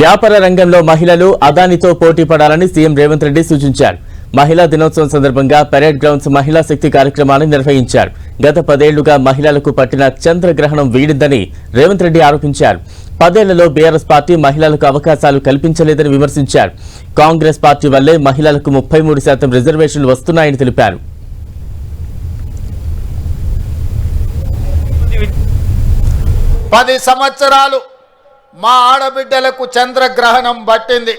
వ్యాపార రంగంలో మహిళలు అదానితో పోటీ పడాలని సీఎం రేవంత్ రెడ్డి సూచించారు. మహిళా దినోత్సవం సందర్భంగా పరేడ్ గ్రౌండ్స్ మహిళా శక్తి కార్యక్రమాన్ని నిర్వహించారు. గత 10 ఏళ్లుగా మహిళలకు పట్టిన చంద్రగ్రహణం వీడిందని రేవంత్ రెడ్డి ఆరోపించారు. 10 ఏళ్లలో బీఆర్ఎస్ పార్టీ మహిళలకు అవకాశాలు కల్పించలేదని విమర్శించారు. కాంగ్రెస్ పార్టీ వల్లే మహిళలకు 33% రిజర్వేషన్లు వస్తున్నాయని తెలిపారు. 10 సంవత్సరాలు మా ఆడబిడ్డలకు చంద్రగ్రహణం పట్టింది.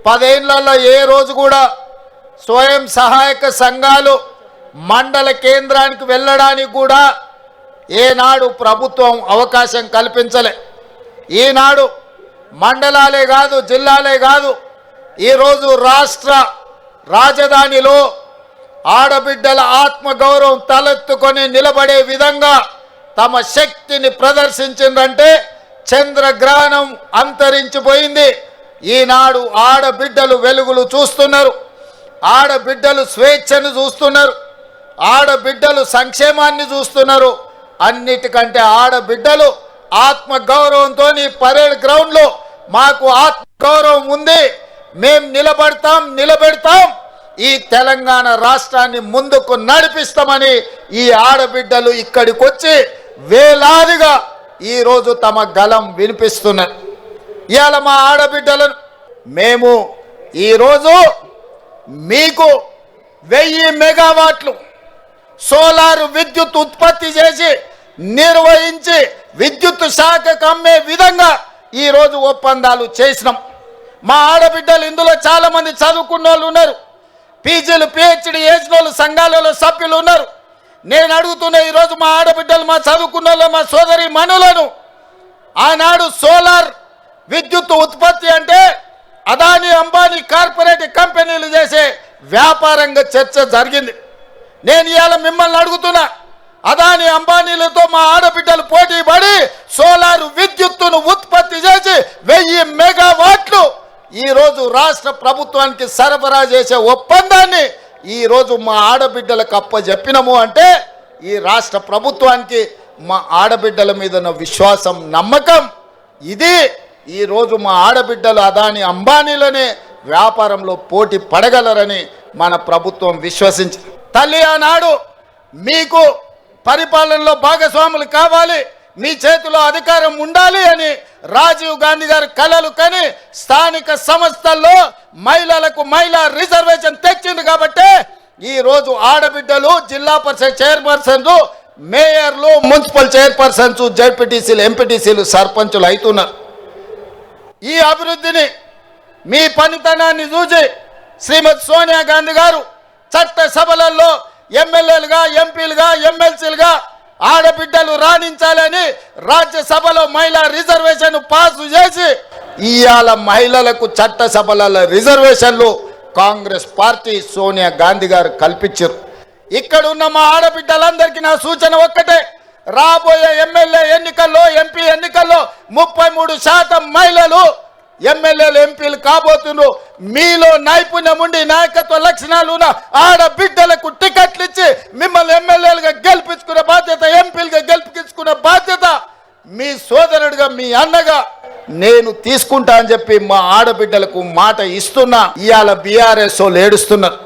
10 ఏళ్లలో ఏ రోజు కూడా స్వయం సహాయక సంఘాలు మండల కేంద్రానికి వెళ్ళడానికి కూడా ఏనాడు ప్రభుత్వం అవకాశం కల్పించలే. ఈనాడు మండలాలే కాదు, జిల్లాలే కాదు, ఈరోజు రాష్ట్ర రాజధానిలో ఆడబిడ్డల ఆత్మగౌరవం తలెత్తుకొని నిలబడే విధంగా తమ శక్తిని ప్రదర్శించిందంటే చంద్రగ్రహణం అంతరించిపోయింది. ఈనాడు ఆడబిడ్డలు వెలుగులు చూస్తున్నారు, ఆడబిడ్డలు స్వేచ్ఛను చూస్తున్నారు, ఆడబిడ్డలు సంక్షేమాన్ని చూస్తున్నారు. అన్నిటికంటే ఆడబిడ్డలు ఆత్మగౌరవంతో పరేడ్ గ్రౌండ్లో మాకు ఆత్మగౌరవం ఉంది, మేం నిలబెడతాం, ఈ తెలంగాణ రాష్ట్రాన్ని ముందుకు నడిపిస్తామని ఈ ఆడబిడ్డలు ఇక్కడికి వచ్చి వేలాదిగా ఈరోజు తమ గలం వినిపిస్తున్నారు. ఇవాళ మా ఆడబిడ్డలను మేము ఈరోజు మీకు 1000 మెగావాట్లు సోలార్ విద్యుత్ ఉత్పత్తి చేసి నిర్వహించి విద్యుత్ శాఖకు అమ్మే విధంగా ఈరోజు ఒప్పందాలు చేసినాం. మా ఆడబిడ్డలు ఇందులో చాలామంది చదువుకున్న వాళ్ళు ఉన్నారు, పీజీలు పిహెచ్డి చేసిన వాళ్ళు సంఘాలలో సభ్యులు ఉన్నారు. నేను అడుగుతున్న ఈరోజు మా ఆడబిడ్డలు, మా చదువుకున్న వాళ్ళు, మా సోదరి మనులను ఆనాడు సోలార్ విద్యుత్ ఉత్పత్తి అంటే అదాని అంబానీ కార్పొరేట్ కంపెనీలు చేసే వ్యాపారంగా చర్చ జరిగింది. నేను ఇవాళ మిమ్మల్ని అడుగుతున్నా, అదాని అంబానీలతో మా ఆడబిడ్డలు పోటీ పడి సోలార్ విద్యుత్తును ఉత్పత్తి చేసి 1000 మెగావాట్లు ఈరోజు రాష్ట్ర ప్రభుత్వానికి సరఫరా చేసే ఒప్పందాన్ని ఈరోజు మా ఆడబిడ్డలకు అప్పచెప్పినము అంటే ఈ రాష్ట్ర ప్రభుత్వానికి మా ఆడబిడ్డల మీద ఉన్న విశ్వాసం, నమ్మకం ఇది. ఈరోజు మా ఆడబిడ్డలు అదాని అంబానీలనే వ్యాపారంలో పోటీ పడగలరని మన ప్రభుత్వం విశ్వసించి, తల్లి ఆనాడు మీకు పరిపాలనలో భాగస్వాములు కావాలి, మీ చేతిలో అధికారం ఉండాలి అని రాజీవ్ గాంధీ గారు కలలు కని స్థానిక సంస్థల్లో మహిళా రిజర్వేషన్ తెచ్చింది. కాబట్టి ఈరోజు ఆడబిడ్డలు జిల్లా పరిషత్ చైర్పర్సన్లు, మేయర్లు, మున్సిపల్ చైర్పర్సన్స్, జడ్పీటీసీలు, ఎంపీటీసీలు, సర్పంచులు అవుతున్నారు. ఈ అభివృద్ధిని మీ పనితనాన్ని చూసి శ్రీమతి సోనియా గాంధీ గారు చట్టసభలలో ఎమ్మెల్యేలుగా, ఎంపీలుగా, ఎమ్మెల్సీలుగా ఆడబిడ్డలు రాణించాలని రాజ్యసభలో మహిళా రిజర్వేషన్ పాసు చేసి ఇవాళ మహిళలకు చట్టసభలలో రిజర్వేషన్లు కాంగ్రెస్ పార్టీ సోనియా గాంధీ గారు కల్పించారు. ఇక్కడ ఉన్న మా ఆడబిడ్డలందరికీ నా సూచన ఒక్కటే, రాబోయే ఎమ్మెల్యే ఎన్నికల్లో, ఎంపీ ఎన్నికల్లో 33% మహిళలు ఎమ్మెల్యేలు, ఎంపీలు కాబోతున్నారు. మీలో నైపుణ్యం ఉండి నాయకత్వ లక్షణాలు ఉన్న ఆడబిడ్డలకు టికెట్లు ఇచ్చి మిమ్మల్ని ఎమ్మెల్యేలుగా గెలిపించుకునే బాధ్యత, ఎంపీలుగా గెలిపించుకునే బాధ్యత మీ సోదరుడిగా, మీ అన్నగా నేను తీసుకుంటా అని చెప్పి మా ఆడబిడ్డలకు మాట ఇస్తున్నా. ఇవాళ బీఆర్ఎస్ వాళ్ళు ఏడుస్తున్నారు.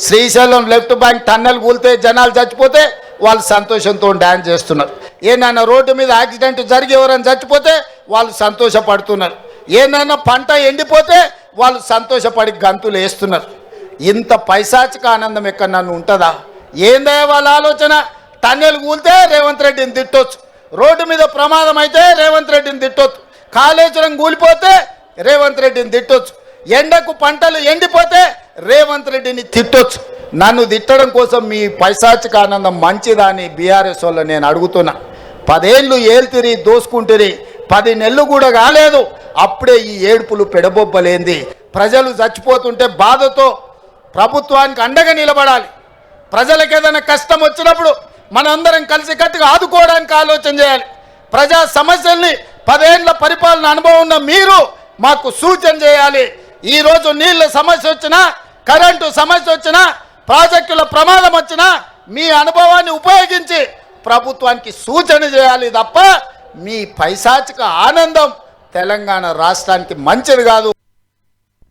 శ్రీశైలం లెఫ్ట్ బ్యాంక్ టన్నెల్ కూలితే జనాలు చచ్చిపోతే వాళ్ళు సంతోషంతో డ్యాన్స్ చేస్తున్నారు. ఏనైనా రోడ్డు మీద యాక్సిడెంట్ జరిగి ఎవరైనా చచ్చిపోతే వాళ్ళు సంతోషపడుతున్నారు. ఏనైనా పంట ఎండిపోతే వాళ్ళు సంతోషపడి గంతులు వేస్తున్నారు. ఇంత పైశాచిక ఆనందం ఎక్కడ నన్ను ఉంటుందా? ఏందయ్యా వాళ్ళ ఆలోచన? టన్నెల్ కూలితే రేవంత్ రెడ్డిని తిట్టొచ్చు, రోడ్డు మీద ప్రమాదం అయితే రేవంత్ రెడ్డిని తిట్టొచ్చు, కాళేశ్వరం కూలిపోతే రేవంత్ రెడ్డిని తిట్టొచ్చు, ఎండకు పంటలు ఎండిపోతే రేవంత్ రెడ్డిని తిట్టొచ్చు. నన్ను తిట్టడం కోసం మీ పైశాచిక ఆనందం మంచిదా అని బీఆర్ఎస్ వాళ్ళు నేను అడుగుతున్నా. 10 ఏళ్ళు ఏల్తిరి దోసుకుంటురి, 10 నెలలు కూడా కాలేదు, అప్పుడే ఈ ఏడుపులు పెడబొబ్బలేంది. ప్రజలు చచ్చిపోతుంటే బాధతో ప్రభుత్వానికి అండగా నిలబడాలి. ప్రజలకు ఏదైనా కష్టం వచ్చినప్పుడు మనందరం కలిసికట్టుగా ఆదుకోవడానికి ఆలోచన చేయాలి. ప్రజా సమస్యల్ని 10 ఏళ్ల పరిపాలన అనుభవం ఉన్న మీరు మాకు సూచన చేయాలి. ఈరోజు నీళ్ళ సమస్య వచ్చినా, కరెంటు సమస్య వచ్చినా, ప్రాజెక్టుల ప్రమాదం వచ్చినా మీ అనుభవాన్ని ఉపయోగించి ప్రభుత్వానికి సూచన చేయాలి తప్ప మీ పైశాచిక ఆనందం తెలంగాణ రాష్ట్రానికి మంచిది కాదు.